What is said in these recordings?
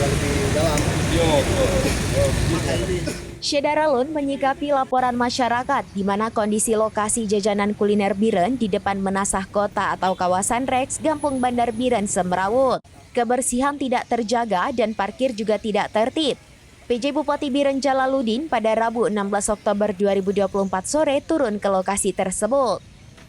lebih dalam. Syedaralun menyikapi laporan masyarakat di mana kondisi lokasi jajanan kuliner Biren di depan Menasah Kota atau kawasan Rex, Gampung Bandar Biren semrawut. Kebersihan tidak terjaga dan parkir juga tidak tertib. PJ Bupati Biren Jalaluddin pada Rabu 16 Oktober 2024 sore turun ke lokasi tersebut.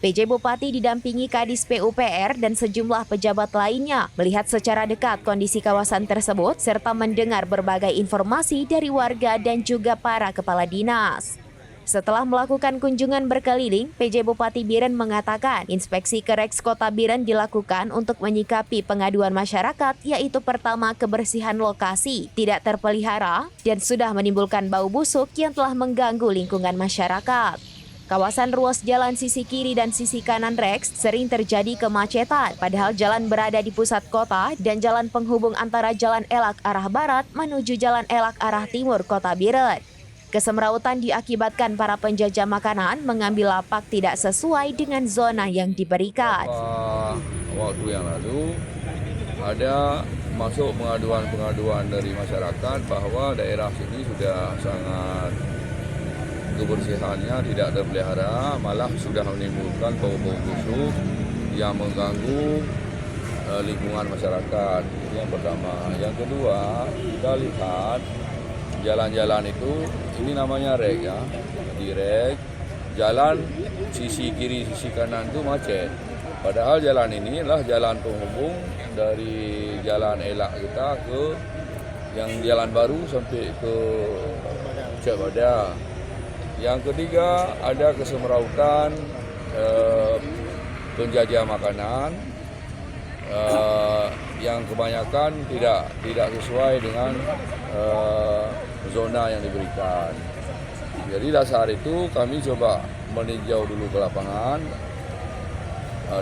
PJ Bupati didampingi Kadis PUPR dan sejumlah pejabat lainnya melihat secara dekat kondisi kawasan tersebut serta mendengar berbagai informasi dari warga dan juga para kepala dinas. Setelah melakukan kunjungan berkeliling, PJ Bupati Biren mengatakan inspeksi ke Rex Kota Biren dilakukan untuk menyikapi pengaduan masyarakat, yaitu pertama kebersihan lokasi tidak terpelihara dan sudah menimbulkan bau busuk yang telah mengganggu lingkungan masyarakat. Kawasan ruas jalan sisi kiri dan sisi kanan Rex sering terjadi kemacetan, padahal jalan berada di pusat kota dan jalan penghubung antara Jalan Elak arah barat menuju Jalan Elak arah timur Kota Biren. Kesemrautan diakibatkan para penjajah makanan mengambil lapak tidak sesuai dengan zona yang diberikan. Waktu yang lalu ada masuk pengaduan dari masyarakat bahwa daerah sini sudah sangat kebersihannya tidak terpelihara, malah sudah menimbulkan bau-bau busuk yang mengganggu lingkungan masyarakat. Itu yang pertama. Yang kedua, kita lihat jalan-jalan itu, ini namanya rek ya, di rek, jalan sisi kiri, sisi kanan itu macet. Padahal jalan ini adalah jalan penghubung dari Jalan Elak kita ke yang jalan baru sampai ke Cek Bada. Yang ketiga, ada kesemrautan penjajah makanan yang kebanyakan tidak sesuai dengan zona yang diberikan. Jadi dasar itu kami coba meninjau dulu ke lapangan.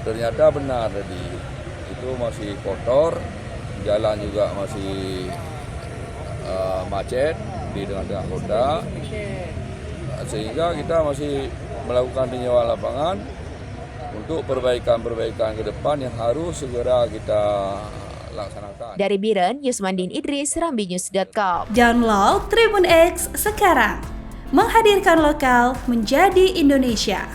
Ternyata benar tadi itu masih kotor, jalan juga masih macet di tengah-tengah kota. Sehingga kita masih melakukan tinjauan lapangan untuk perbaikan-perbaikan ke depan yang harus segera kita laksanakan. Dari Biren, Yusmandin Idris, rambinews.com. Download Tribun X sekarang, menghadirkan lokal menjadi Indonesia.